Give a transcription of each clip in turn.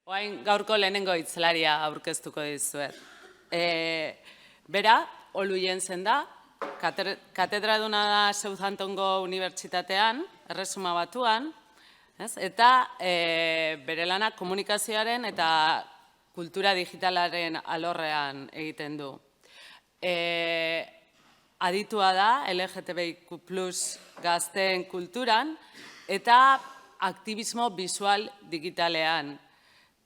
Oain gaurko lehenengo Hizlaria aurkeztuko dizuet. Bera, Olu Jenzen da, katedraduna da Southamptongo Unibertsitatean, Erresuma Batuan, eta bere lanak komunikazioaren eta kultura digitalaren alorrean egiten du. Aditua da LGTBQ+ gazteen kulturan eta aktibismo visual digitalean.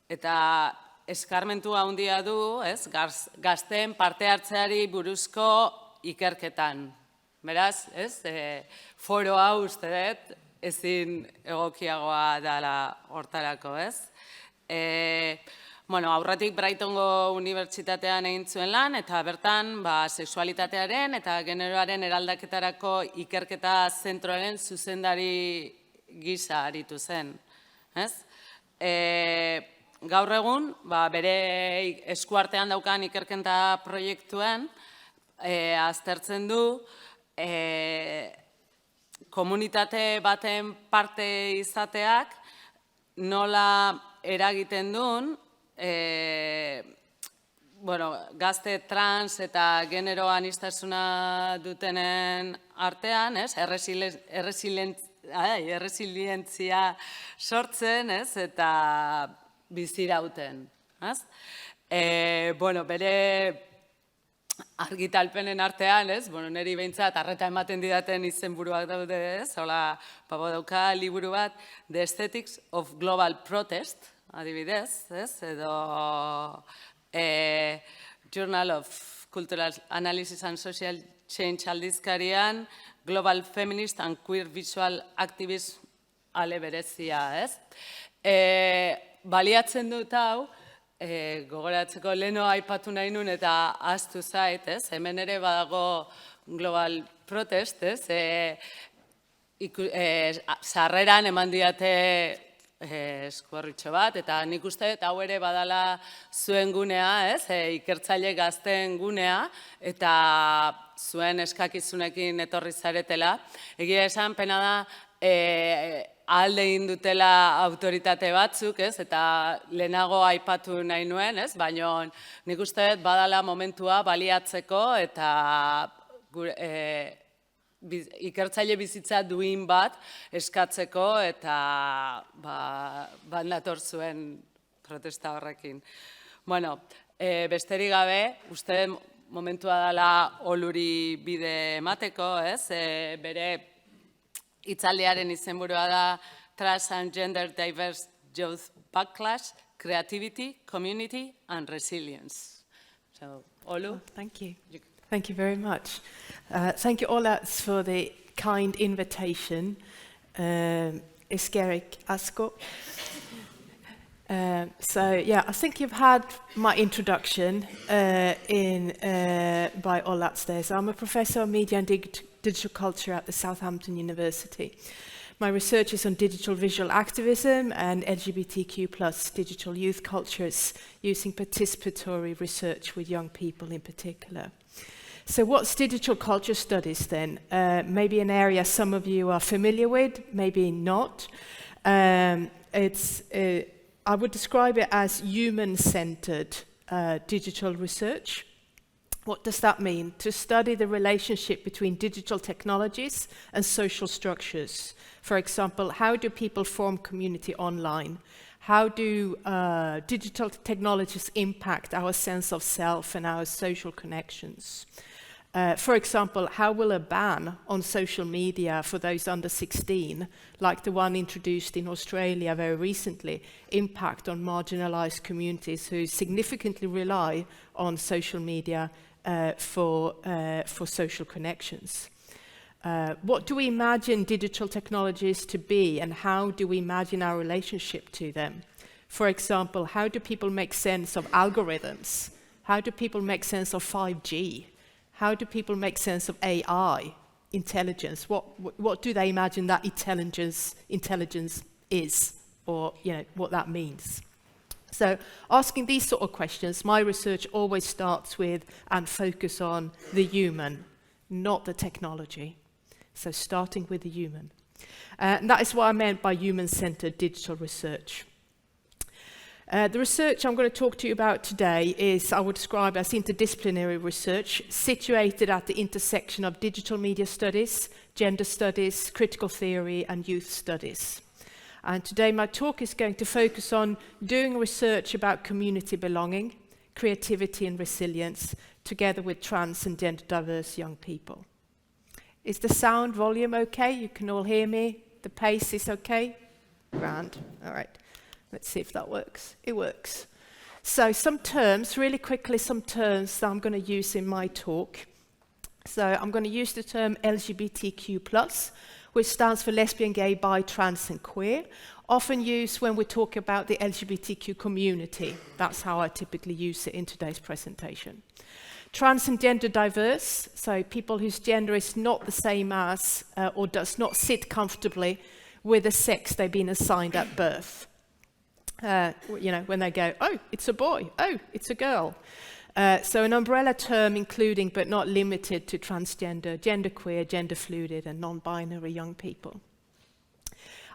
Eta eskarmentu handia du, gazteen parte-hartzeari buruzko ikerketan. Beraz, foro hau uste dut, ezin egokiagoa dela hortarako, aurretik Brightongo Unibertsitatean egin zuen lan, eta bertan sexualitatearen eta generoaren eraldaketarako ikerketa zentroaren zuzendari gisa aritu zen. Gaur egun, bere eskuartean daukan ikerketa proiektuen aztertzen du komunitate baten parte izateak nola eragiten duen gazte trans eta genero aniztasuna dutenen artean, erresilientzia sortzen eta bizirauten. Bere argitalpenen artean, niri behintzat arreta ematen didaten izenburuak daude, hola, dauka liburu bat, The Aesthetics of Global Protest, adibidez, edo Journal of Cultural Analysis and Social Change aldizkarian, Global Feminist and Queer Visual Activism ale berezia, Baliatzen dut hau, gogoratzeko leheno aipatu nahi nun eta ahaztu zait, hemen ere badago Global Protest, sarreran eman diate eskuarritxo bat, eta nik uste eta hau ere badala zuen gunea, ikertzaile gazteen gunea, eta zuen eskakizunekin etorri zaretela. Egia esan, pena da, alde egin dutela autoritate batzuk, eta lehenago aipatu nahi nuen, baina nik uste badala momentua baliatzeko eta ikertzaile bizitza duin bat eskatzeko eta nator zuen protesta horrekin. Besterik gabe, uste momentua dela Oluri bide emateko, bere hitzaldiaren izenburua da Trans and Gender Diverse Youth Backlash, Creativity, Community and Resilience. So, Olu. Thank you. Thank you very much. Thank you, Ola, for the kind invitation. Eskerrik asko. I think you've had my introduction by Ola today. So I'm a professor of media and digital culture at the Southampton University. My research is on digital visual activism and LGBTQ+ digital youth cultures using participatory research with young people in particular. So what's digital culture studies then? Maybe an area some of you are familiar with, maybe not. I would describe it as human-centered digital research. What does that mean? To study the relationship between digital technologies and social structures. For example, how do people form community online? How do digital technologies impact our sense of self and our social connections? For example, how will a ban on social media for those under 16, like the one introduced in Australia very recently, impact on marginalized communities who significantly rely on social media for social connections? What do we imagine digital technologies to be, and how do we imagine our relationship to them? For example, how do people make sense of algorithms? How do people make sense of 5G? How do people make sense of AI, intelligence? What do they imagine that intelligence is, or what that means? So asking these sort of questions, my research always starts with and focus on the human, not the technology. So starting with the human. And that is what I meant by human-centered digital research. The research I'm going to talk to you about today is, I would describe as interdisciplinary research, situated at the intersection of digital media studies, gender studies, critical theory, and youth studies. And today my talk is going to focus on doing research about community belonging, creativity and resilience, together with trans and gender diverse young people. Is the sound volume okay? You can all hear me? The pace is okay? Grand. All right. Let's see if that works. It works. So some terms, really quickly, some terms that I'm going to use in my talk. So I'm going to use the term LGBTQ+, which stands for lesbian, gay, bi, trans, and queer, often used when we talk about the LGBTQ community. That's how I typically use it in today's presentation. Trans and gender diverse, so people whose gender is not the same as or does not sit comfortably with the sex they've been assigned at birth. You know, when they go, oh, it's a boy, oh, it's a girl. So an umbrella term including but not limited to transgender, genderqueer, gender fluid, and non-binary young people.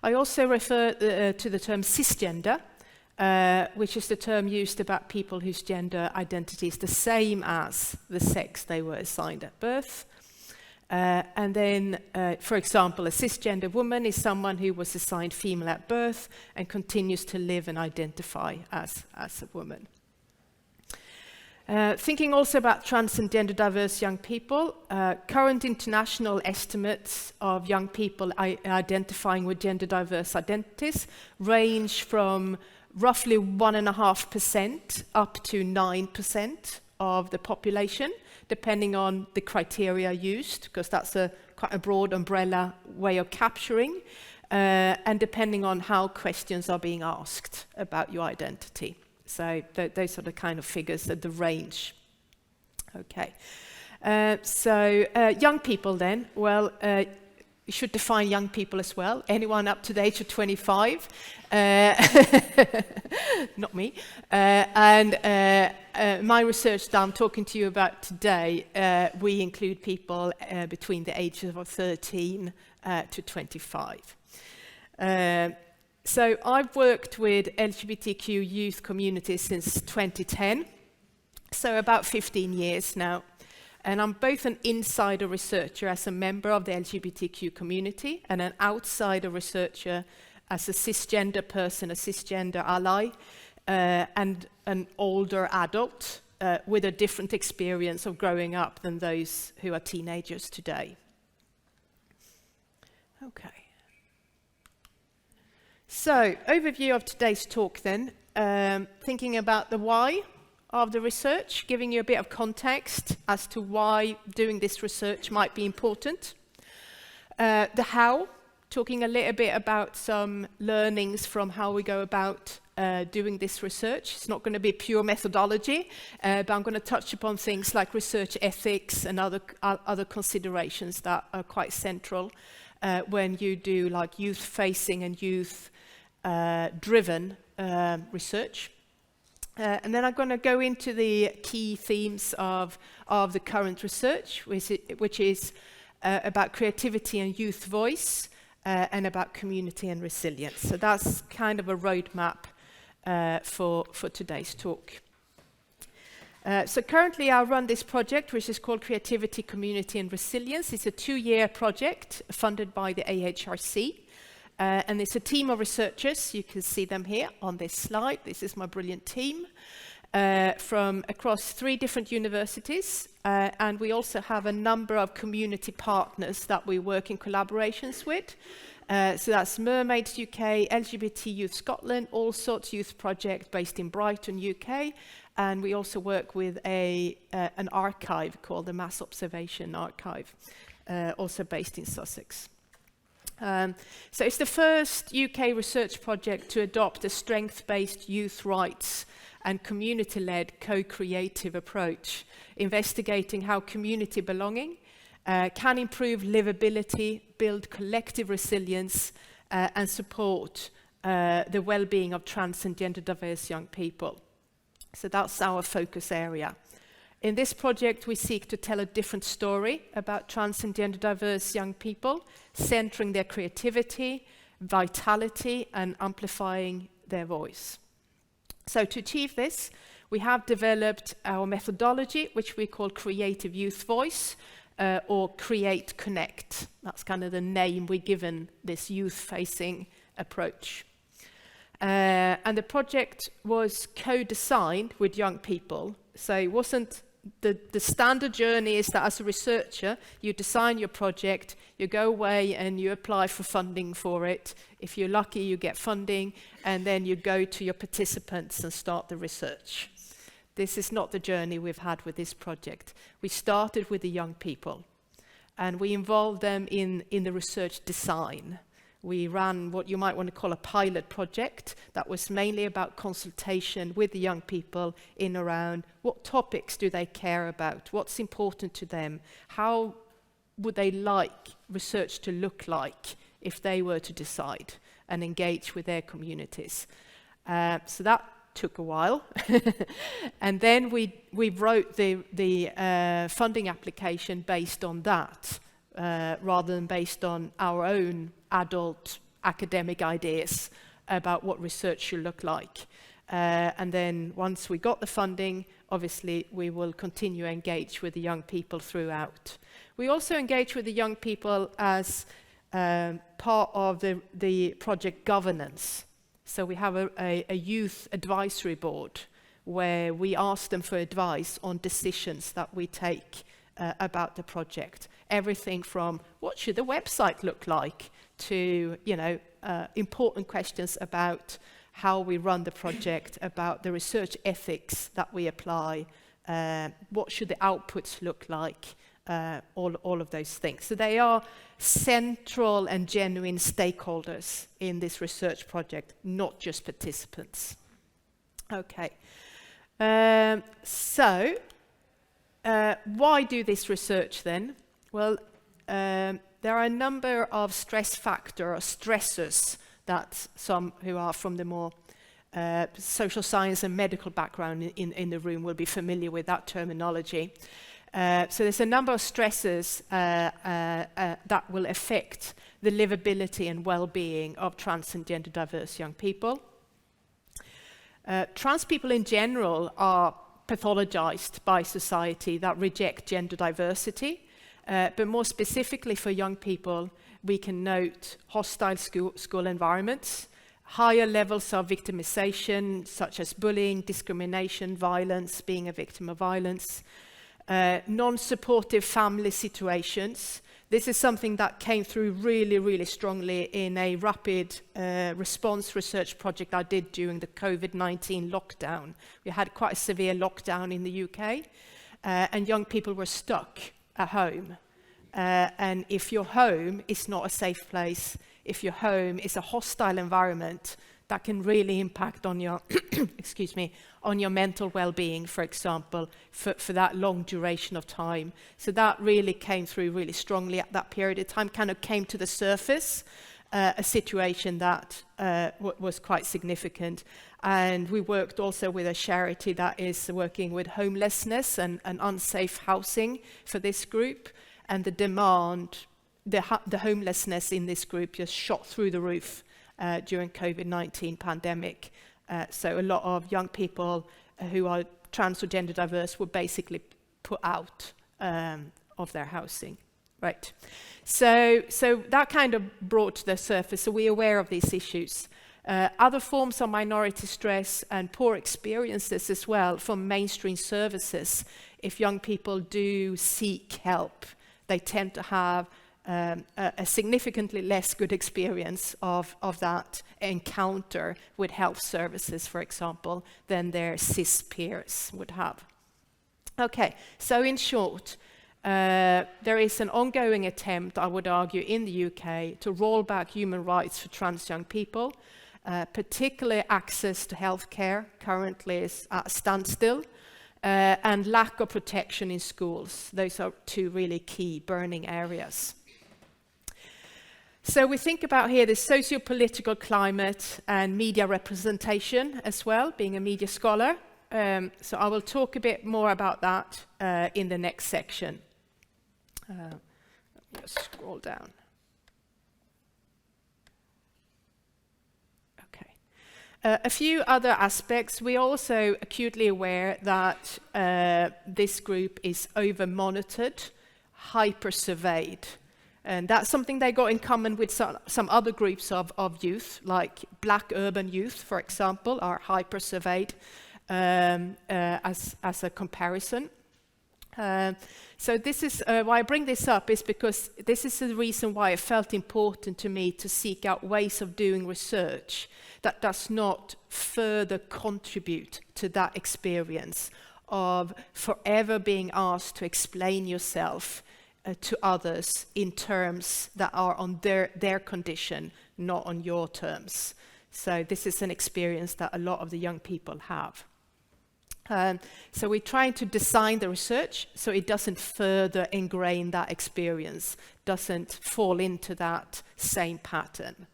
I also refer to the term cisgender, which is the term used about people whose gender identity is the same as the sex they were assigned at birth. And then, for example, a cisgender woman is someone who was assigned female at birth and continues to live and identify as a woman. Thinking also about trans and gender diverse young people, current international estimates of young people identifying with gender diverse identities range from roughly 1.5% up to 9% of the population, depending on the criteria used, because that's quite a broad umbrella way of capturing, and depending on how questions are being asked about your identity. So those are the kind of figures at the range. Okay. So young people then, well, you should define young people as well. Anyone up to the age of 25. Not me. My research that I'm talking to you about today, we include people between the ages of 13 to 25. So I've worked with LGBTQ youth communities since 2010, so about 15 years now. And I'm both an insider researcher as a member of the LGBTQ community and an outsider researcher as a cisgender person, a cisgender ally, and an older adult with a different experience of growing up than those who are teenagers today. Okay. So, overview of today's talk then, thinking about the why of the research, giving you a bit of context as to why doing this research might be important. The how, talking a little bit about some learnings from how we go about doing this research. It's not going to be pure methodology, but I'm going to touch upon things like research ethics and other considerations that are quite central when you do like youth-facing and youth-driven research. And then I'm going to go into the key themes of the current research, which is about creativity and youth voice, and about community and resilience. So that's kind of a roadmap for today's talk. So currently I run this project, which is called Creativity, Community and Resilience. It's a 2-year project funded by the AHRC. And it's a team of researchers. You can see them here on this slide. This is my brilliant team from across 3 different universities. And we also have a number of community partners that we work in collaborations with. So that's Mermaids UK, LGBT Youth Scotland, All Sorts Youth Project based in Brighton, UK. And we also work with an archive called the Mass Observation Archive, also based in Sussex. So it's the first UK research project to adopt a strength-based youth rights and community-led co-creative approach, investigating how community belonging can improve livability, build collective resilience, and support the well-being of trans and gender diverse young people. So that's our focus area. In this project, we seek to tell a different story about trans and gender diverse young people, centering their creativity, vitality, and amplifying their voice. So to achieve this, we have developed our methodology, which we call Creative Youth Voice, or Create Connect. That's kind of the name we've given this youth-facing approach. And the project was co-designed with young people. So it wasn't the standard journey is that as a researcher, you design your project, you go away and you apply for funding for it. If you're lucky, you get funding, and then you go to your participants and start the research. This is not the journey we've had with this project. We started with the young people, and we involved them in the research design. We ran what you might want to call a pilot project that was mainly about consultation with the young people in around what topics do they care about, what's important to them, how would they like research to look like if they were to decide and engage with their communities. So that took a while. And then we wrote the funding application based on that, rather than based on our own adult academic ideas about what research should look like. And then once we got the funding, obviously we will continue to engage with the young people throughout. We also engage with the young people as part of the project governance. So we have a youth advisory board where we ask them for advice on decisions that we take about the project. Everything from what should the website look like to, important questions about how we run the project, about the research ethics that we apply, what should the outputs look like, all of those things. So they are central and genuine stakeholders in this research project, not just participants. Okay. So why do this research then? Well, there are a number of stress factor or stressors that some who are from the more social science and medical background in the room will be familiar with that terminology. So there's a number of stresses that will affect the livability and well-being of trans and gender diverse young people. Trans people in general are pathologized by society that reject gender diversity, but more specifically for young people, we can note hostile school environments, higher levels of victimization, such as bullying, discrimination, violence, being a victim of violence, non-supportive family situations. This is something that came through really, really strongly in a rapid response research project I did during the COVID-19 lockdown. We had quite a severe lockdown in the UK, and young people were stuck at home. And if your home is not a safe place, if your home is a hostile environment, that can really impact on your, excuse me, on your mental well-being, for example, for that long duration of time. So that really came through really strongly at that period of time, kind of came to the surface, a situation that was quite significant. And we worked also with a charity that is working with homelessness and unsafe housing for this group. And the demand, the homelessness in this group just shot through the roof during COVID-19 pandemic. So a lot of young people who are trans or gender diverse were basically put out of their housing. Right. So that kind of brought to the surface. So we're aware of these issues. Other forms of minority stress and poor experiences as well from mainstream services. If young people do seek help, they tend to have a significantly less good experience of that encounter with health services, for example, than their cis peers would have. Okay, so in short, there is an ongoing attempt, I would argue, in the UK to roll back human rights for trans young people, particularly access to healthcare currently is at a standstill, and lack of protection in schools. Those are two really key burning areas. So we think about here the socio-political climate and media representation as well, being a media scholar. So I will talk a bit more about that in the next section. Let me just scroll down. Okay. A few other aspects. We're also acutely aware that this group is over-monitored, hyper-surveyed. And that's something they got in common with some other groups of youth, like Black urban youth, for example, are hyper-surveyed as a comparison. So this is why I bring this up, is because this is the reason why it felt important to me to seek out ways of doing research that does not further contribute to that experience of forever being asked to explain yourself to others in terms that are on their condition, not on your terms. So this is an experience that a lot of the young people have. So we're trying to design the research so it doesn't further ingrain that experience, doesn't fall into that same pattern.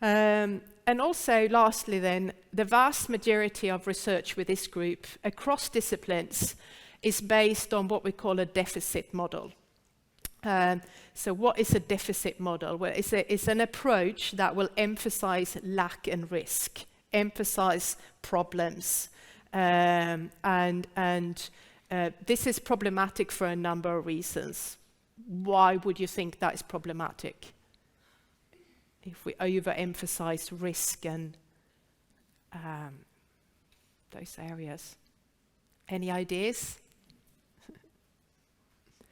And also, lastly then, the vast majority of research with this group across disciplines is based on what we call a deficit model. So what is a deficit model? Well, it's an approach that will emphasize lack and risk, emphasize problems. This is problematic for a number of reasons. Why would you think that is problematic? If we overemphasize risk and those areas. Any ideas?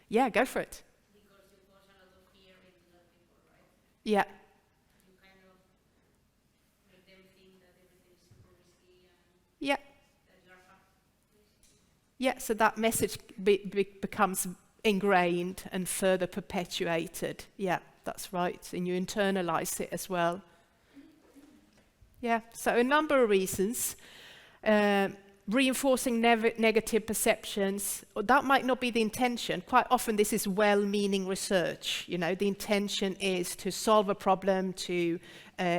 Yeah, go for it. Because it was a lot of fear in the people, right? Yeah. You kind of make them think that everything is super risky and Yeah. that you are fucked. Yeah, so that message becomes ingrained and further perpetuated. Yeah, that's right. And you internalize it as well. Yeah, so a number of reasons. Reinforcing negative perceptions, that might not be the intention. Quite often this is well-meaning research. You know, the intention is to solve a problem, to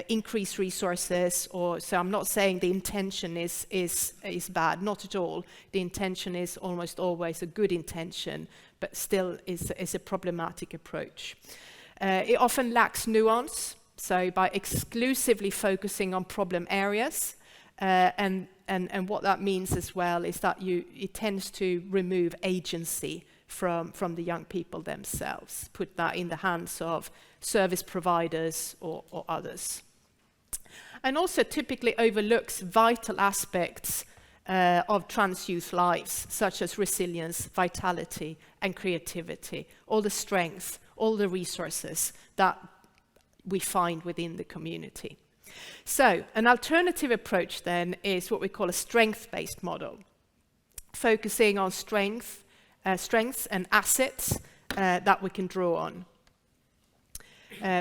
increase resources, so I'm not saying the intention is bad, not at all. The intention is almost always a good intention, but still is a problematic approach. It often lacks nuance, so by exclusively focusing on problem areas, and what that means as well is that it tends to remove agency from the young people themselves, put that in the hands of service providers or others. And also typically overlooks vital aspects of trans youth lives, such as resilience, vitality, and creativity, all the strength, all the resources that we find within the community. So, an alternative approach then is what we call a strength-based model, focusing on strengths and assets that we can draw on,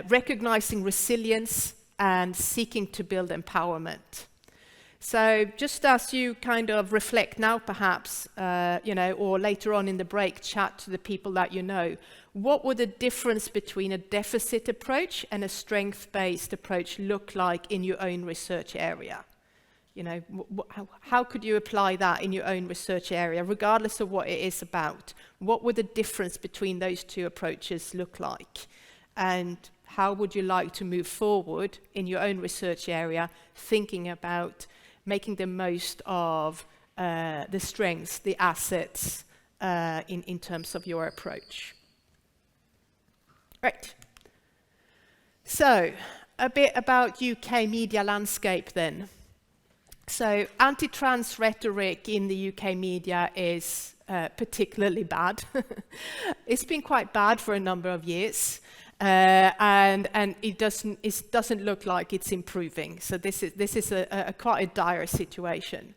recognizing resilience and seeking to build empowerment. So, just as you kind of reflect now, perhaps, or later on in the break, chat to the people that you know, what would the difference between a deficit approach and a strength-based approach look like in your own research area? You know, how could you apply that in your own research area, regardless of what it is about? What would the difference between those two approaches look like? And how would you like to move forward in your own research area, thinking about making the most of the strengths, the assets in terms of your approach? Right. So, a bit about UK media landscape then. So, anti-trans rhetoric in the UK media is particularly bad. It's been quite bad for a number of years, and it doesn't look like it's improving. So this is a quite a dire situation.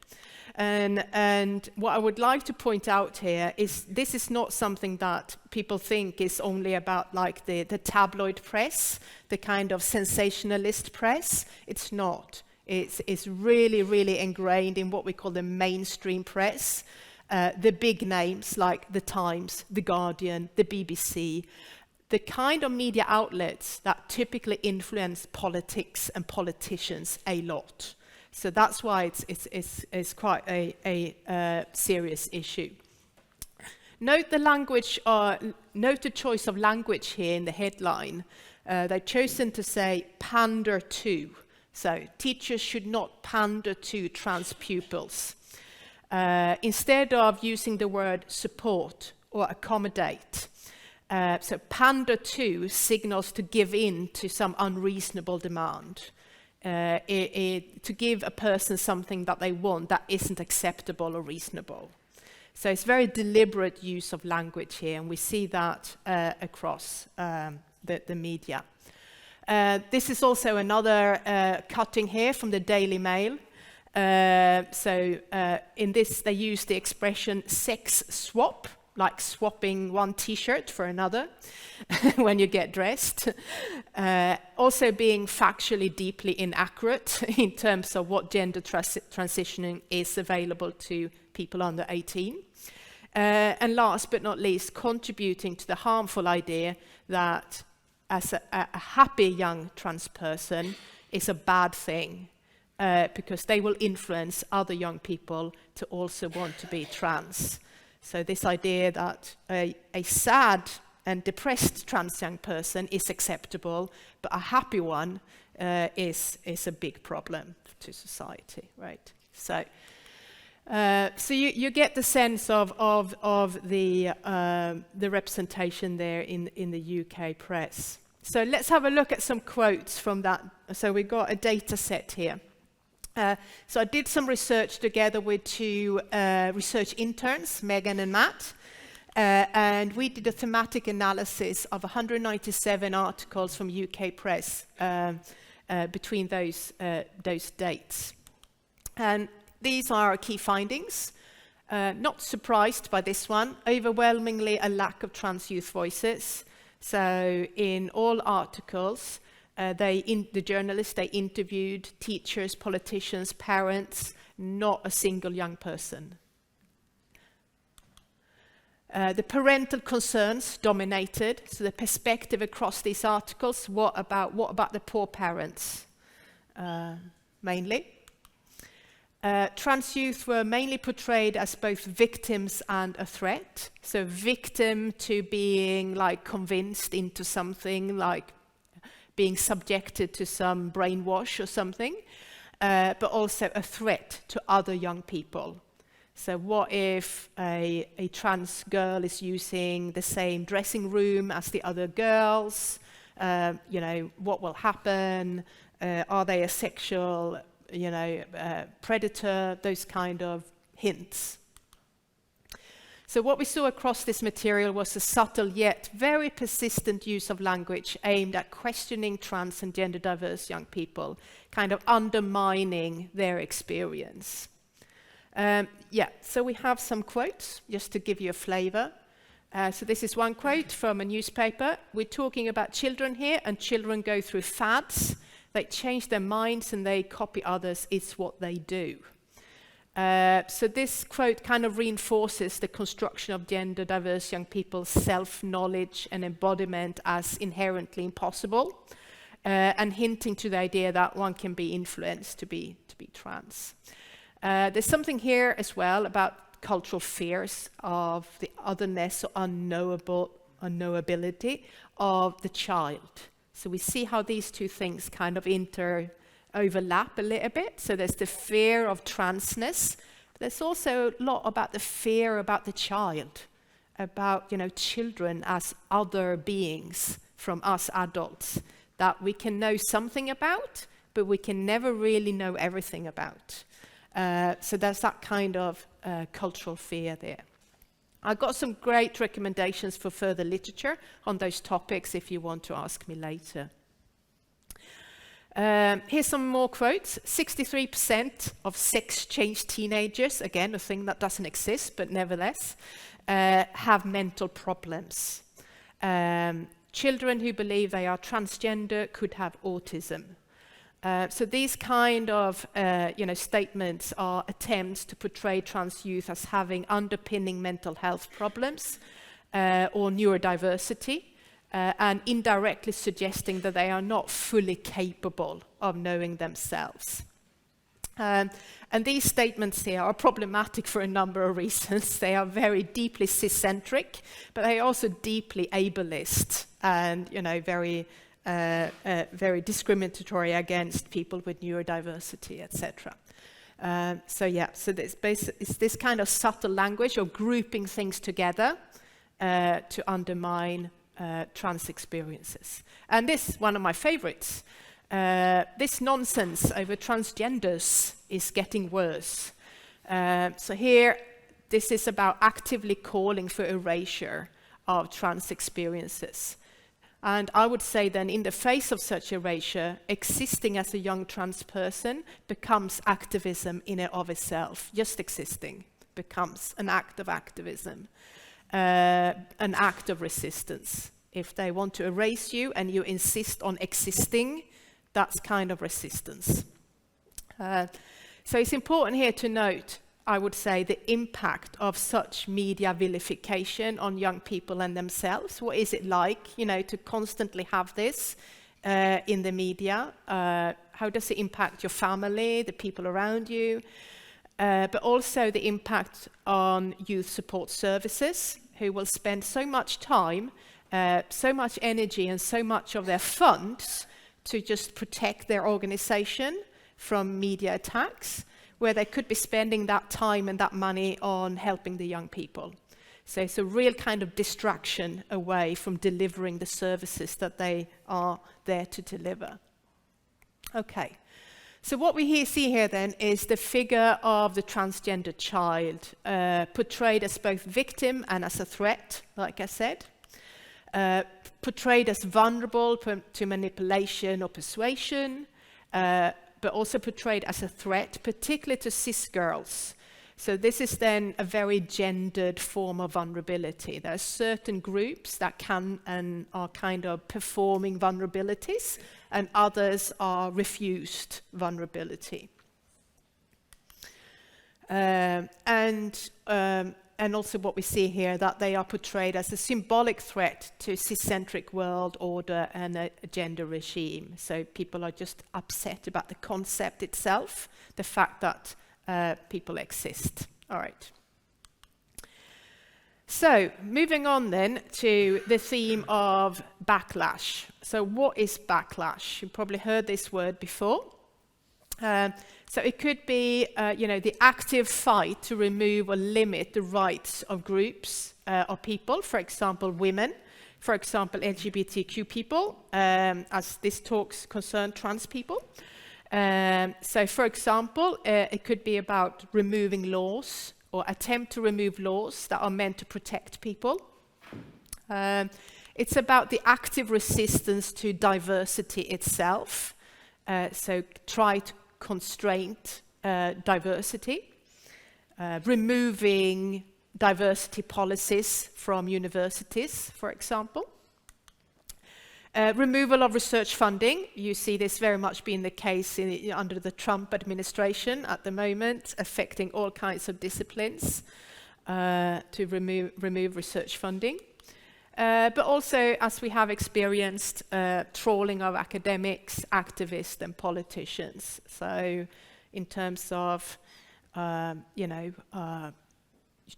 And what I would like to point out here is this is not something that people think is only about like the tabloid press, the kind of sensationalist press. It's not. It's really, really ingrained in what we call the mainstream press, the big names like The Times, The Guardian, the BBC, the kind of media outlets that typically influence politics and politicians a lot. So that's why it's quite a serious issue. Note the language, note the choice of language here in the headline. They've chosen to say pander to. So teachers should not pander to trans pupils. Instead of using the word support or accommodate. So pander to signals to give in to some unreasonable demand. To give a person something that they want that isn't acceptable or reasonable. So it's very deliberate use of language here, and we see that across the media. This is also another cutting here from the Daily Mail. In this, they use the expression sex swap, like swapping one t-shirt for another when you get dressed. Also being factually deeply inaccurate in terms of what gender transitioning is available to people under 18. And last but not least, contributing to the harmful idea that as a happy young trans person is a bad thing. Because they will influence other young people to also want to be trans. So this idea that a sad and depressed trans young person is acceptable, but a happy one is a big problem to society, right? So you get the sense of the representation there in the UK press. So let's have a look at some quotes from that. So we've got a data set here. So I did some research together with two research interns, Megan and Matt, and we did a thematic analysis of 197 articles from UK press between those dates. And these are our key findings. Not surprised by this one, overwhelmingly a lack of trans youth voices. So in all articles, the journalists, they interviewed teachers, politicians, parents, not a single young person. The parental concerns dominated, so the perspective across these articles, what about the poor parents, mainly. Trans youth were mainly portrayed as both victims and a threat. So victim to being like convinced into something, like being subjected to some brainwash or something, but also a threat to other young people. So what if a trans girl is using the same dressing room as the other girls? What will happen? Are they a sexual, predator? Those kind of hints. So what we saw across this material was a subtle yet very persistent use of language aimed at questioning trans and gender diverse young people, kind of undermining their experience. So we have some quotes, just to give you a flavor. So this is one quote from a newspaper. We're talking about children here, and children go through fads. They change their minds and they copy others. It's what they do. So this quote kind of reinforces the construction of gender diverse young people's self-knowledge and embodiment as inherently impossible, and hinting to the idea that one can be influenced to be trans. There's something here as well about cultural fears of the otherness or unknowability of the child. So we see how these two things kind of overlap a little bit. So there's the fear of transness. There's also a lot about the fear about the child, about children as other beings from us adults that we can know something about, but we can never really know everything about. So there's that kind of cultural fear there. I've got some great recommendations for further literature on those topics if you want to ask me later. Here's some more quotes. 63% of sex-changed teenagers, again, a thing that doesn't exist, but nevertheless, have mental problems. Children who believe they are transgender could have autism. So these kind of statements are attempts to portray trans youth as having underpinning mental health problems or neurodiversity, and indirectly suggesting that they are not fully capable of knowing themselves. And these statements here are problematic for a number of reasons. They are very deeply ciscentric, but they are also deeply ableist and very very discriminatory against people with neurodiversity, etc. So it's this kind of subtle language of grouping things together to undermine trans experiences. And this, one of my favorites, this nonsense over transgenders is getting worse. So here, this is about actively calling for erasure of trans experiences. And I would say then, in the face of such erasure, existing as a young trans person becomes activism in and of itself. Just existing becomes an act of activism, an act of resistance. If they want to erase you and you insist on existing, that's kind of resistance. So it's important here to note, I would say, the impact of such media vilification on young people and themselves. What is it like, to constantly have this in the media? How does it impact your family, the people around you? But also the impact on youth support services, who will spend so much time, so much energy, and so much of their funds to just protect their organization from media attacks, where they could be spending that time and that money on helping the young people. So it's a real kind of distraction away from delivering the services that they are there to deliver. Okay, so what we see here then is the figure of the transgender child, portrayed as both victim and as a threat, like I said. Portrayed as vulnerable to manipulation or persuasion, but also portrayed as a threat, particularly to cis girls. So this is then a very gendered form of vulnerability. There are certain groups that can and are kind of performing vulnerabilities, and others are refused vulnerability. And also what we see here, that they are portrayed as a symbolic threat to ciscentric world order and a gender regime. So people are just upset about the concept itself, the fact that people exist. All right. So moving on then to the theme of backlash. So what is backlash? You've probably heard this word before. So it could be, the active fight to remove or limit the rights of groups of people, for example, women, for example, LGBTQ people, as this talks concern trans people. So, for example, it could be about removing laws or attempt to remove laws that are meant to protect people. It's about the active resistance to diversity itself. So try to constrain diversity, removing diversity policies from universities, for example. Removal of research funding. You see this very much being the case under the Trump administration at the moment, affecting all kinds of disciplines to remove research funding. But also, as we have experienced, trawling of academics, activists, and politicians. So, in terms of,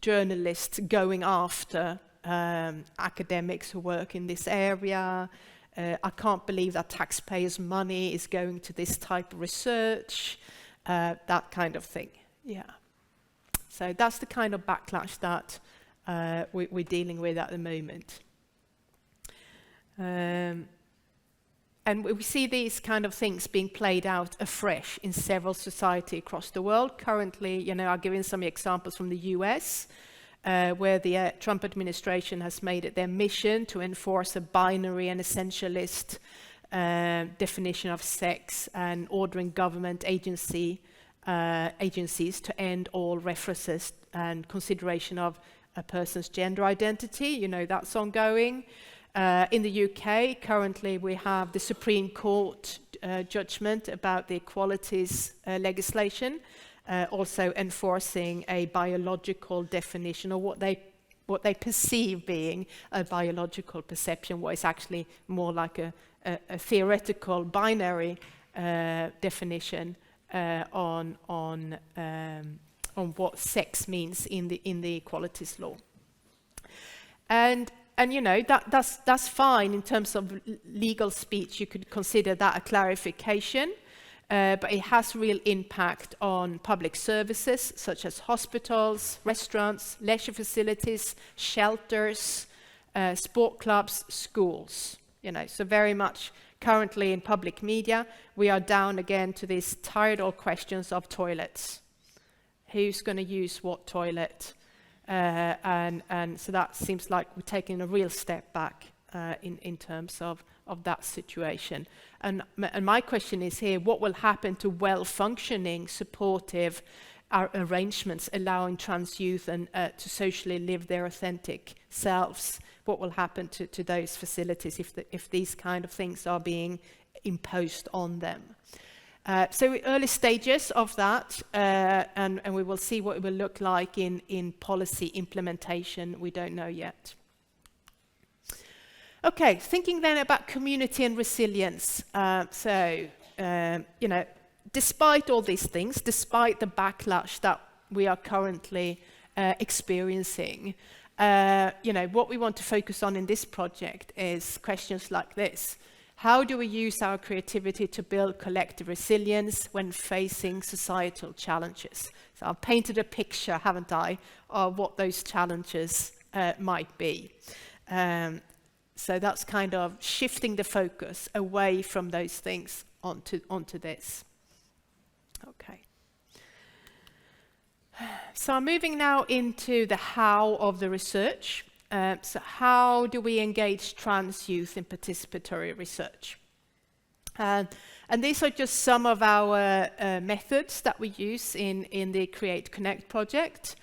journalists going after academics who work in this area. I can't believe that taxpayers' money is going to this type of research, that kind of thing. Yeah. So that's the kind of backlash that we're dealing with at the moment. And we see these kind of things being played out afresh in several societies across the world. Currently, I've given some examples from the US, where the Trump administration has made it their mission to enforce a binary and essentialist definition of sex, and ordering government agencies to end all references and consideration of a person's gender identity. That's ongoing. In the UK, currently we have the Supreme Court judgment about the equalities legislation, also enforcing a biological definition, or what they perceive being a biological perception, what is actually more like a theoretical binary definition on what sex means in the equalities law. And And you know, that's fine in terms of legal speech. You could consider that a clarification, but it has real impact on public services such as hospitals, restaurants, leisure facilities, shelters, sport clubs, schools. You know, so very much currently in public media, we are down again to these tired old questions of toilets. Who's going to use what toilet? And so that seems like we're taking a real step back in terms of that situation. And my question is here, what will happen to well-functioning, supportive arrangements allowing trans youth and to socially live their authentic selves? What will happen to those facilities if these kind of things are being imposed on them? So early stages of that, and we will see what it will look like in policy implementation. We don't know yet. Okay, thinking then about community and resilience. You know, despite all these things, despite the backlash that we are currently experiencing, you know, what we want to focus on in this project is questions like this. How do we use our creativity to build collective resilience when facing societal challenges? So I've painted a picture, haven't I, of what those challenges might be. So that's kind of shifting the focus away from those things onto this. Okay. So I'm moving now into the how of the research. So how do we engage trans youth in participatory research? And these are just some of our methods that we use in the Create Connect project.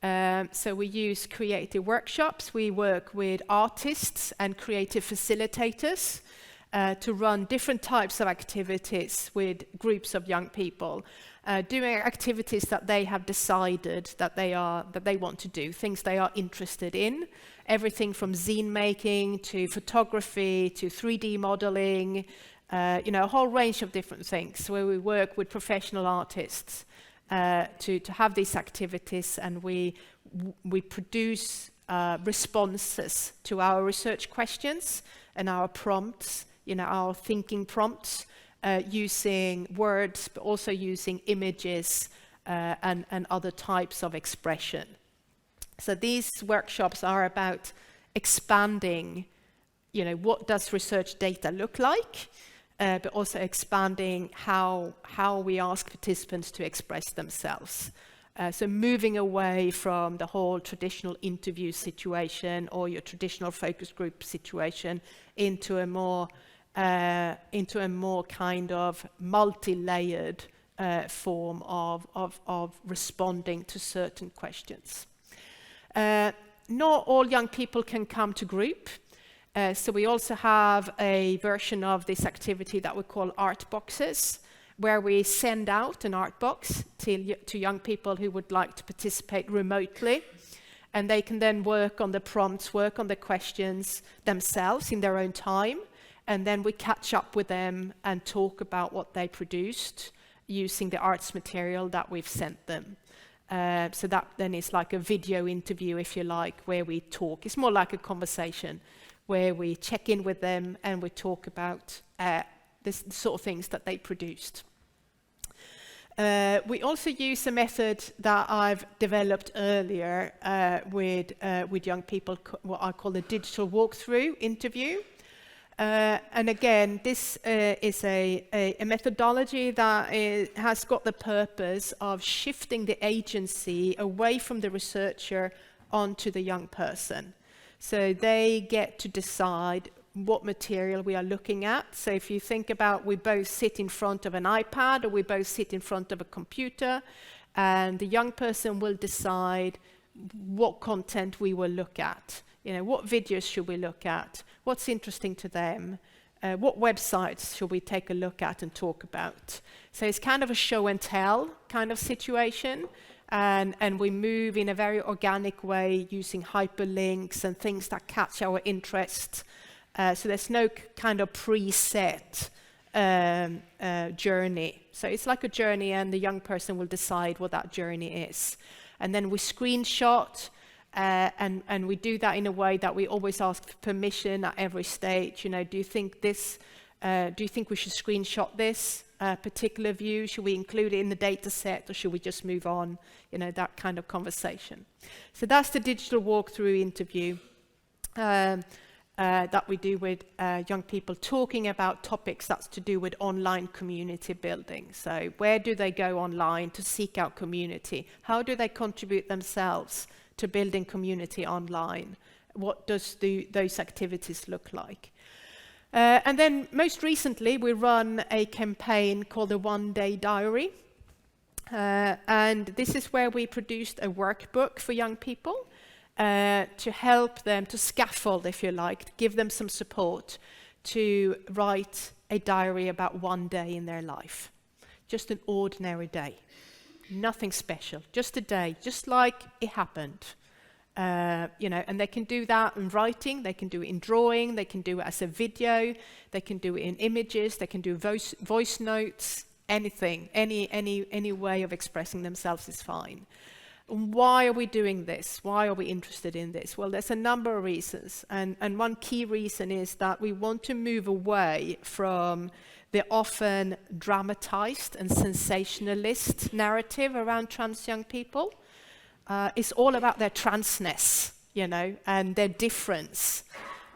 So we use creative workshops. We work with artists and creative facilitators to run different types of activities with groups of young people, doing activities that they have decided that they want to do, things they are interested in, everything from zine making to photography to 3D modeling, you know, a whole range of different things where we work with professional artists to have these activities, and we produce responses to our research questions and our prompts, you know, our thinking prompts, using words, but also using images and other types of expression. So these workshops are about expanding, you know, what does research data look like, but also expanding how we ask participants to express themselves. So moving away from the whole traditional interview situation or your traditional focus group situation into a more kind of multi-layered form of responding to certain questions. Not all young people can come to group. So we also have a version of this activity that we call art boxes, where we send out an art box to young people who would like to participate remotely. And they can then work on the prompts, work on the questions themselves in their own time. And then we catch up with them and talk about what they produced using the arts material that we've sent them. So that then is like a video interview, if you like, where we talk. It's more like a conversation where we check in with them and we talk about the sort of things that they produced. We also use a method that I've developed earlier with young people, what I call a digital walkthrough interview. And again, this is a methodology that has got the purpose of shifting the agency away from the researcher onto the young person. So they get to decide what material we are looking at. So if you think about, we both sit in front of an iPad or we both sit in front of a computer, and the young person will decide what content we will look at. You know, what videos should we look at? What's interesting to them? What websites should we take a look at and talk about? So it's kind of a show and tell kind of situation. And we move in a very organic way using hyperlinks and things that catch our interest. So there's no kind of preset journey. So it's like a journey, and the young person will decide what that journey is. And then we screenshot And we do that in a way that we always ask for permission at every stage. You know, do you think we should screenshot this particular view? Should we include it in the data set, or should we just move on? You know, that kind of conversation. So that's the digital walkthrough interview that we do with young people talking about topics that's to do with online community building. So where do they go online to seek out community? How do they contribute themselves to building community online? What does those activities look like? And then most recently, we run a campaign called the One Day Diary. And this is where we produced a workbook for young people to help them, to scaffold, if you like, to give them some support to write a diary about one day in their life. Just an ordinary day. Nothing special, just a day, just like it happened. You know, and they can do that in writing, they can do it in drawing, they can do it as a video, they can do it in images, they can do voice notes, anything, any way of expressing themselves is fine. Why are we doing this? Why are we interested in this? Well, there's a number of reasons, and one key reason is that we want to move away from the often dramatized and sensationalist narrative around trans young people. It's all about their transness, you know, and their difference.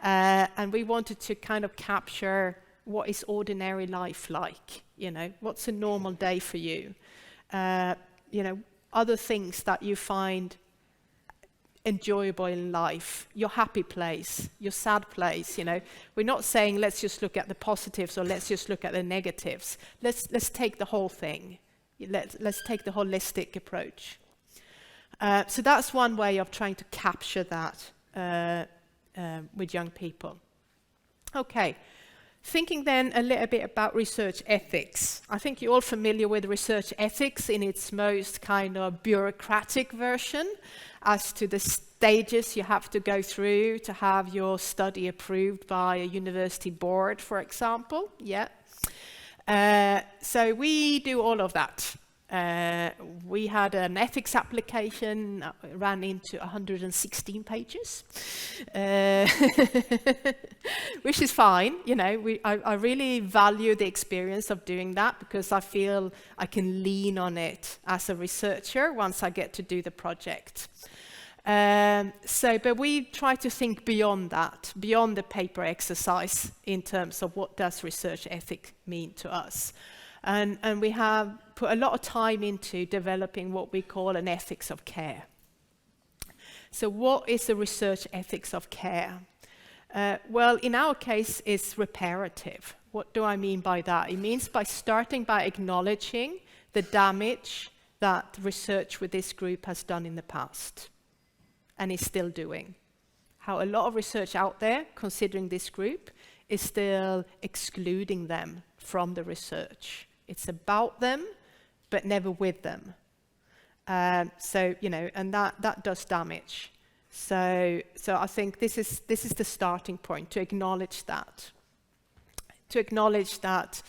And we wanted to kind of capture what is ordinary life like, you know, what's a normal day for you? You know, other things that you find enjoyable in life, your happy place, your sad place, you know. We're not saying let's just look at the positives or let's just look at the negatives. Let's take the whole thing. Let's take the holistic approach. So that's one way of trying to capture that with young people. Okay, thinking then a little bit about research ethics. I think you're all familiar with research ethics in its most kind of bureaucratic version as to the stages you have to go through to have your study approved by a university board, for example. Yeah. So we do all of that. We had an ethics application that ran into 116 pages, which is fine. You know, I really value the experience of doing that because I feel I can lean on it as a researcher once I get to do the project. But we try to think beyond that, beyond the paper exercise in terms of what does research ethics mean to us. And we have put a lot of time into developing what we call an ethics of care. So what is the research ethics of care? Well, in our case, it's reparative. What do I mean by that? It means by starting by acknowledging the damage that research with this group has done in the past and is still doing. How a lot of research out there, considering this group, is still excluding them from the research. It's about them, but never with them. So, you know, and that does damage. So I think this is the starting point, to acknowledge that. To acknowledge that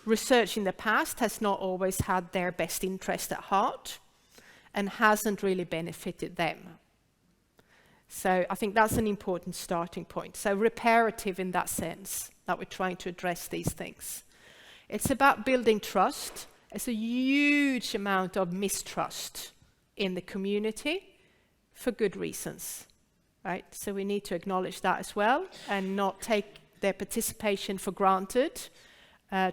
research in the past has not always had their best interest at heart and hasn't really benefited them. So I think that's an important starting point. So reparative in that sense, that we're trying to address these things. It's about building trust. There's a huge amount of mistrust in the community for good reasons, right? So we need to acknowledge that as well and not take their participation for granted.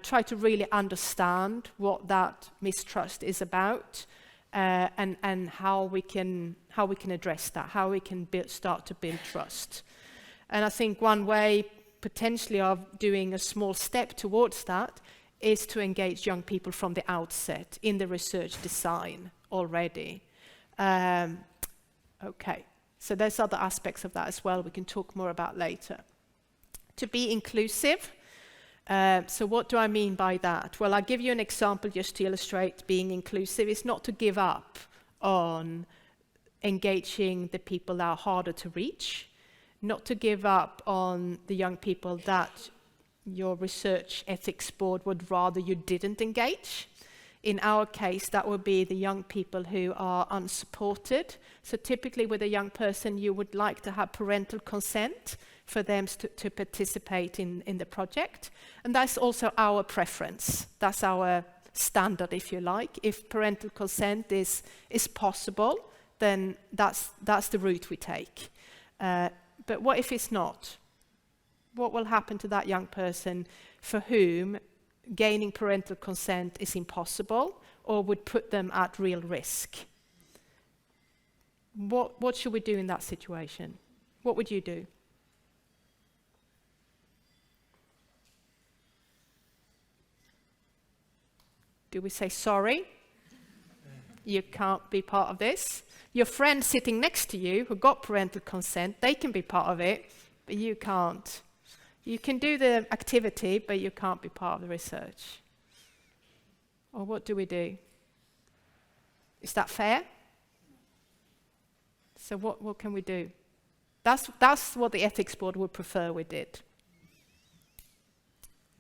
Try to really understand what that mistrust is about and how we can address that, how we can start to build trust. And I think one way potentially of doing a small step towards that is to engage young people from the outset in the research design already. Okay, so there's other aspects of that as well we can talk more about later. To be inclusive, so what do I mean by that? Well, I'll give you an example just to illustrate being inclusive. It's not to give up on engaging the people that are harder to reach, not to give up on the young people that your research ethics board would rather you didn't engage. In our case, that would be the young people who are unsupported. So typically with a young person, you would like to have parental consent for them to participate in the project. And that's also our preference. That's our standard, if you like. If parental consent is possible, then that's the route we take. But what if it's not? What will happen to that young person for whom gaining parental consent is impossible or would put them at real risk? What should we do in that situation? What would you do? Do we say, sorry, you can't be part of this? Your friend sitting next to you who got parental consent, they can be part of it, but you can't. You can do the activity, but you can't be part of the research. Or what do we do? Is that fair? So what can we do? That's what the ethics board would prefer we did.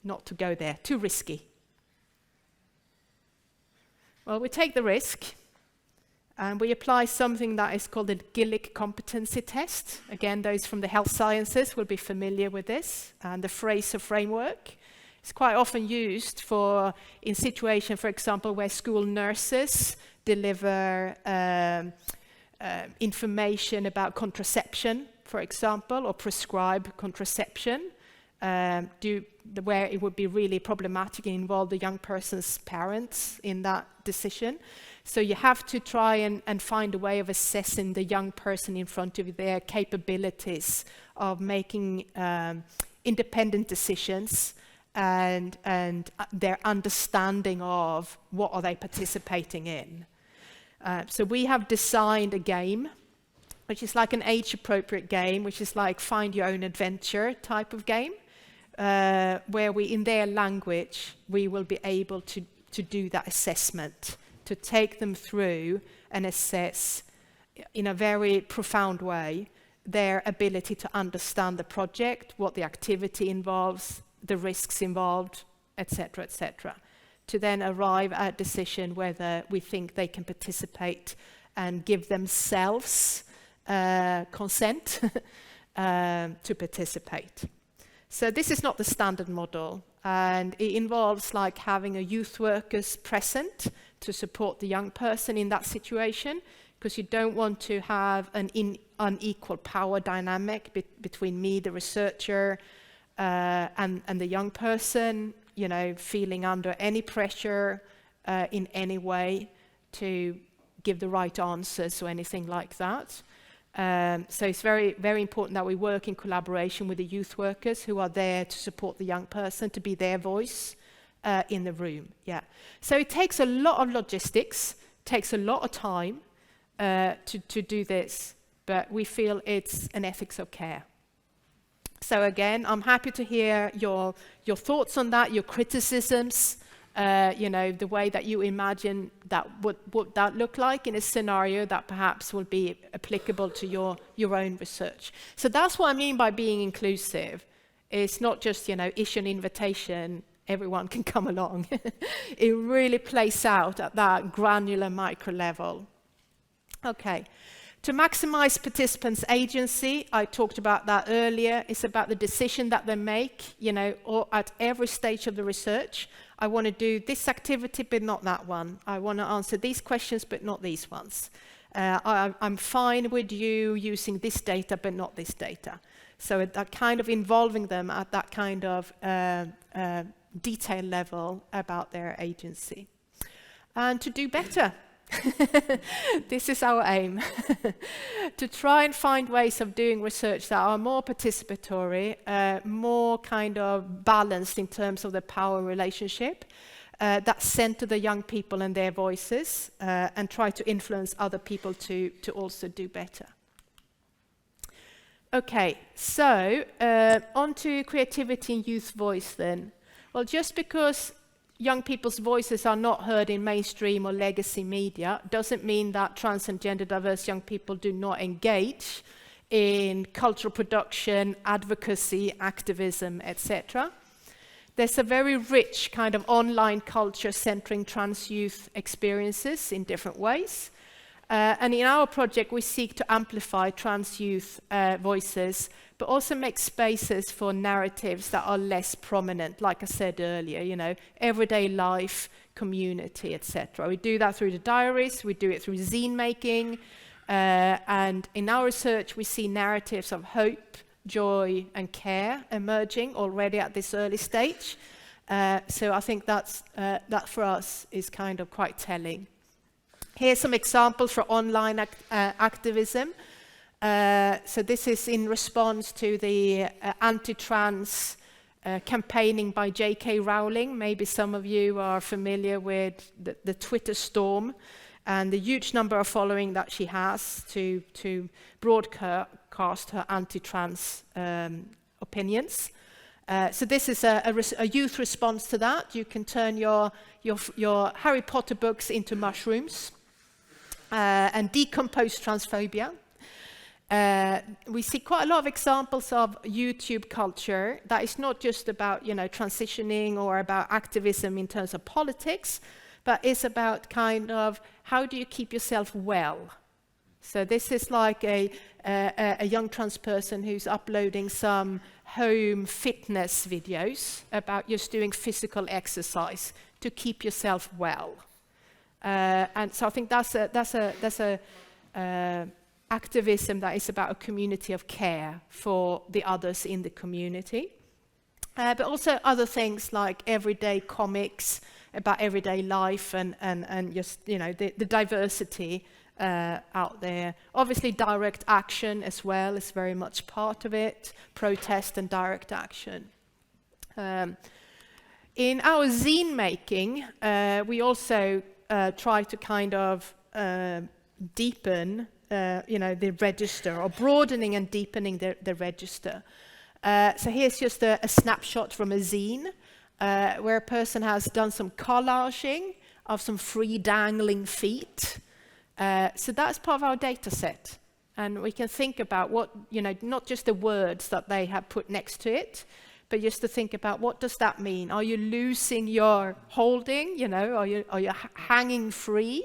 Not to go there, too risky. Well, we take the risk and we apply something that is called the Gillick competency test. Again, those from the health sciences will be familiar with this, and the Fraser framework. It's quite often used in situations, for example, where school nurses deliver information about contraception, for example, or prescribe contraception, where it would be really problematic and involve the young person's parents in that decision. So you have to try and find a way of assessing the young person in front of you, their capabilities of making independent decisions and their understanding of what are they participating in. So we have designed a game, which is like an age-appropriate game, which is like find your own adventure type of game, where we, in their language, we will be able to do that assessment, to take them through and assess in a very profound way their ability to understand the project, what the activity involves, the risks involved, etc., etc., to then arrive at a decision whether we think they can participate and give themselves consent to participate. So this is not the standard model, and it involves like having a youth workers present to support the young person in that situation, because you don't want to have an unequal power dynamic between me, the researcher, and the young person, you know, feeling under any pressure in any way to give the right answers or anything like that. So it's very, very important that we work in collaboration with the youth workers who are there to support the young person, to be their voice in the room. Yeah. So it takes a lot of logistics, takes a lot of time to do this, but we feel it's an ethics of care. So again, I'm happy to hear your thoughts on that, your criticisms, you know, the way that you imagine that what that look like in a scenario that perhaps will be applicable to your own research. So that's what I mean by being inclusive. It's not just, you know, issue an invitation, everyone can come along. It really plays out at that granular micro level. Okay. To maximize participants' agency, I talked about that earlier. It's about the decision that they make, you know, or at every stage of the research. I want to do this activity, but not that one. I want to answer these questions, but not these ones. I'm fine with you using this data, but not this data. So that kind of involving them at that kind of detail level about their agency. And to do better. This is our aim. To try and find ways of doing research that are more participatory, more kind of balanced in terms of the power relationship, that center the young people and their voices, and try to influence other people to also do better. Okay, so on to creativity and youth voice then. Well, just because young people's voices are not heard in mainstream or legacy media doesn't mean that trans and gender diverse young people do not engage in cultural production, advocacy, activism, etc. there's a very rich kind of online culture centering trans youth experiences in different ways. And in our project, we seek to amplify trans youth voices, but also make spaces for narratives that are less prominent, like I said earlier, you know, everyday life, community, etc. We do that through the diaries, we do it through zine making, and in our research, we see narratives of hope, joy, and care emerging already at this early stage. So I think that for us is kind of quite telling. Here's some examples for online activism. So this is in response to the anti-trans campaigning by J.K. Rowling. Maybe some of you are familiar with the Twitter storm and the huge number of following that she has to broadcast her anti-trans opinions. So this is a youth response to that. You can turn your Harry Potter books into mushrooms and decompose transphobia. We see quite a lot of examples of YouTube culture that is not just about, you know, transitioning or about activism in terms of politics, but it's about kind of how do you keep yourself well. So this is like a young trans person who's uploading some home fitness videos about just doing physical exercise to keep yourself well. And so I think that's a activism that is about a community of care for the others in the community. But also other things like everyday comics about everyday life and just, you know, the diversity out there. Obviously direct action as well is very much part of it, protest and direct action. In our zine making, we also try to kind of deepen the register, or broadening and deepening the register. So here's just a snapshot from a zine where a person has done some collaging of some free dangling feet. So that's part of our data set. And we can think about what, you know, not just the words that they have put next to it, but just to think about what does that mean? Are you losing your holding? You know, are you hanging free?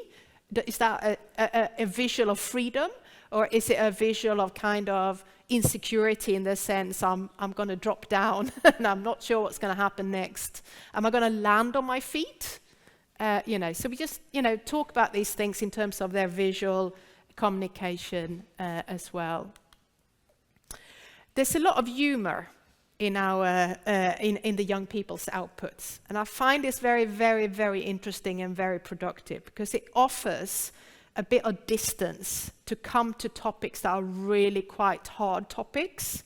Is that a visual of freedom, or is it a visual of kind of insecurity in the sense I'm going to drop down and I'm not sure what's going to happen next? Am I going to land on my feet? You know, so we just, you know, talk about these things in terms of their visual communication as well. There's a lot of humor in our in the young people's outputs, and I find this very, very, very interesting and very productive because it offers a bit of distance to come to topics that are really quite hard topics,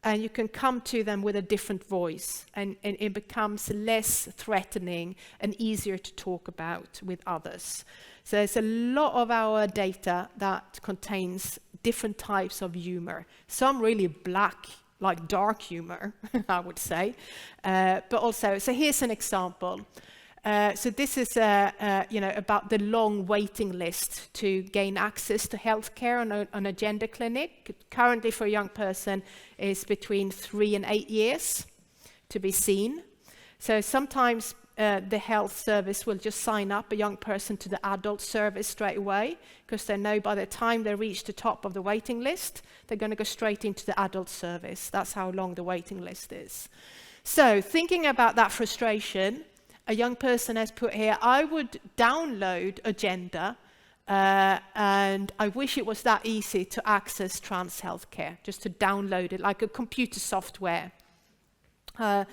and you can come to them with a different voice, and it becomes less threatening and easier to talk about with others. So there's a lot of our data that contains different types of humor, some really black, like dark humor, I would say, but also, so here's an example. So this is, about the long waiting list to gain access to healthcare on a gender clinic. Currently for a young person is between 3 and 8 years to be seen. So sometimes the health service will just sign up a young person to the adult service straight away because they know by the time they reach the top of the waiting list, they're going to go straight into the adult service. That's how long the waiting list is. So thinking about that frustration, a young person has put here, I would download Agenda and I wish it was that easy to access trans healthcare, just to download it like a computer software. But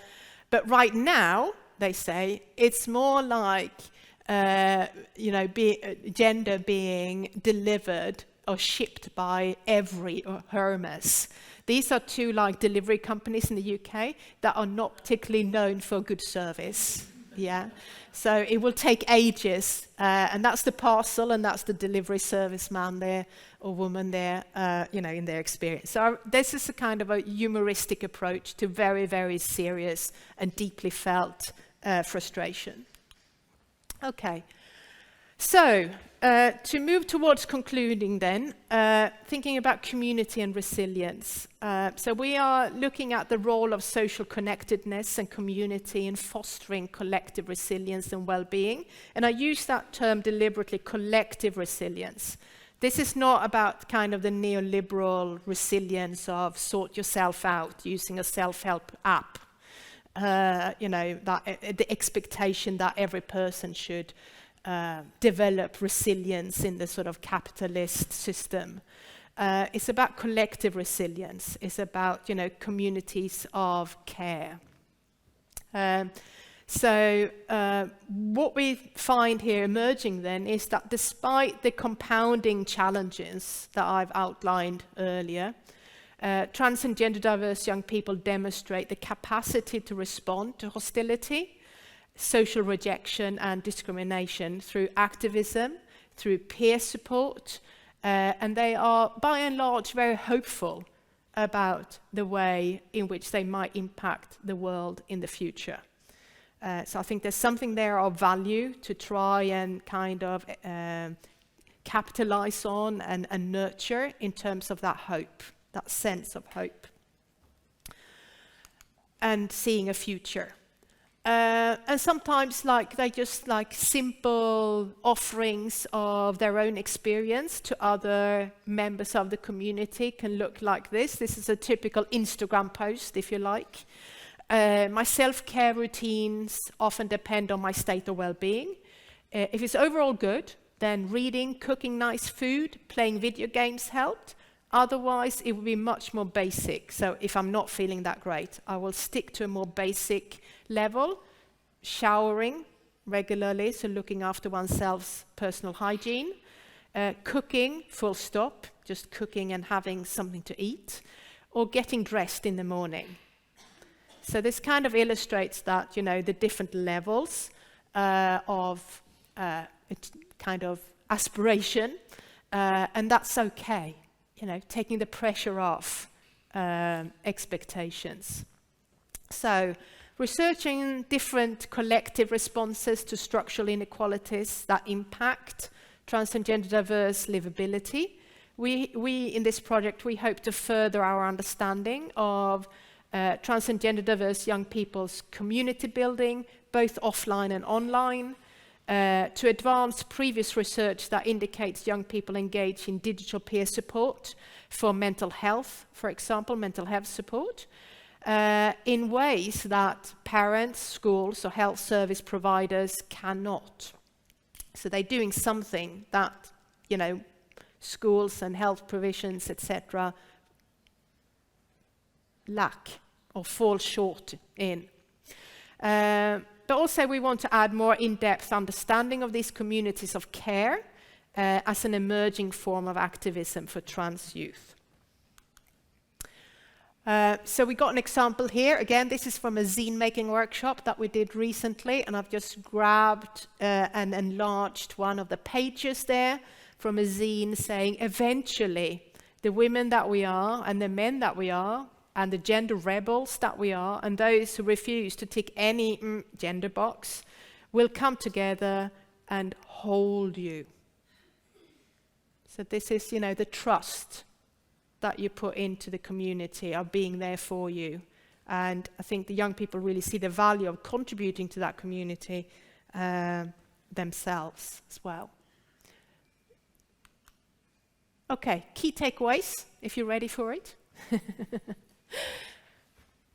right now, they say, it's more like gender being delivered or shipped by Every or Hermes. These are two like delivery companies in the UK that are not particularly known for good service. Yeah, so it will take ages, and that's the parcel, and that's the delivery service man there or woman there, in their experience. So this is a kind of a humoristic approach to very, very serious and deeply felt frustration. Okay, So, to move towards concluding then, thinking about community and resilience. So we are looking at the role of social connectedness and community in fostering collective resilience and well-being. And I use that term deliberately, collective resilience. This is not about kind of the neoliberal resilience of sort yourself out using a self-help app. The expectation that every person should develop resilience in the sort of capitalist system. It's about collective resilience. It's about, communities of care. What we find here emerging then is that despite the compounding challenges that I've outlined earlier, trans and gender diverse young people demonstrate the capacity to respond to hostility, social rejection and discrimination through activism, through peer support, and they are by and large very hopeful about the way in which they might impact the world in the future. So I think there's something there of value to try and kind of capitalize on and nurture in terms of that hope, that sense of hope, and seeing a future. And sometimes they just simple offerings of their own experience to other members of the community can look like this. This is a typical Instagram post, if you like. My self-care routines often depend on my state of well-being. If it's overall good, then reading, cooking nice food, playing video games helped. Otherwise, it will be much more basic. So if I'm not feeling that great, I will stick to a more basic level, showering regularly, so looking after oneself's personal hygiene, cooking, full stop, just cooking and having something to eat, or getting dressed in the morning. So this kind of illustrates that, the different levels of kind of aspiration, and that's okay. Taking the pressure off expectations. So, researching different collective responses to structural inequalities that impact trans and gender diverse livability. We in this project, we hope to further our understanding of trans and gender diverse young people's community building, both offline and online, to advance previous research that indicates young people engage in digital peer support for mental health, for example, mental health support, in ways that parents, schools, or health service providers cannot. So they're doing something that, schools and health provisions, etc., lack or fall short in. But also we want to add more in-depth understanding of these communities of care as an emerging form of activism for trans youth. So we got an example here. Again, this is from a zine making workshop that we did recently, and I've just grabbed and enlarged one of the pages there from a zine saying, eventually, the women that we are and the men that we are and the gender rebels that we are, and those who refuse to tick any gender box, will come together and hold you. So this is, the trust that you put into the community of being there for you. And I think the young people really see the value of contributing to that community themselves as well. Okay, key takeaways, if you're ready for it.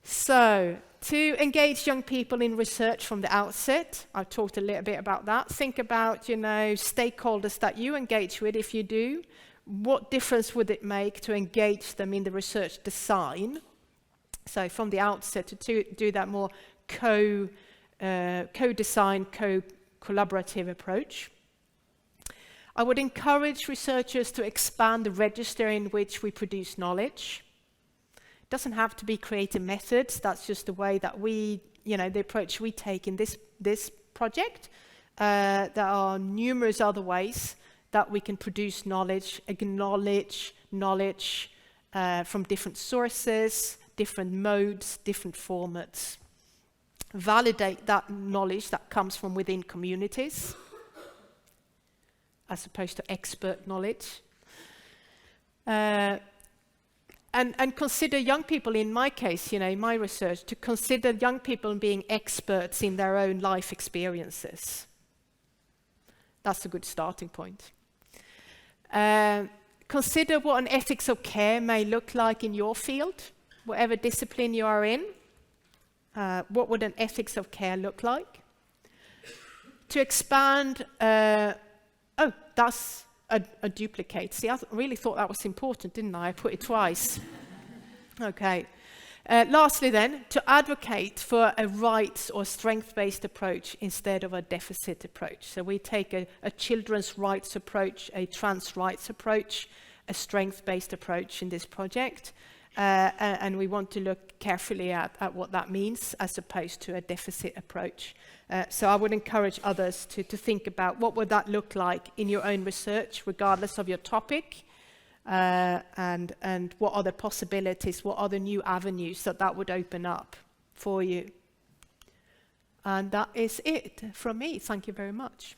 So, to engage young people in research from the outset, I've talked a little bit about that. Think about, stakeholders that you engage with, if you do. What difference would it make to engage them in the research design? So from the outset, to do that more co-design, co-collaborative approach. I would encourage researchers to expand the register in which we produce knowledge. It doesn't have to be creative methods. That's just the way that we, the approach we take in this project. There are numerous other ways that we can produce knowledge, acknowledge knowledge from different sources, different modes, different formats. Validate that knowledge that comes from within communities. as opposed to expert knowledge. And consider young people, in my case, in my research, to consider young people being experts in their own life experiences. That's a good starting point. Consider what an ethics of care may look like in your field, whatever discipline you are in. What would an ethics of care look like? To expand, that's a duplicate. See, I really thought that was important, didn't I? I put it twice. Okay. Lastly then, to advocate for a rights or strength-based approach instead of a deficit approach. So we take a children's rights approach, a trans rights approach, a strength-based approach in this project, and we want to look carefully at what that means as opposed to a deficit approach. So I would encourage others to think about what would that look like in your own research, regardless of your topic, and what are the possibilities, what are the new avenues that would open up for you. And that is it from me. Thank you very much.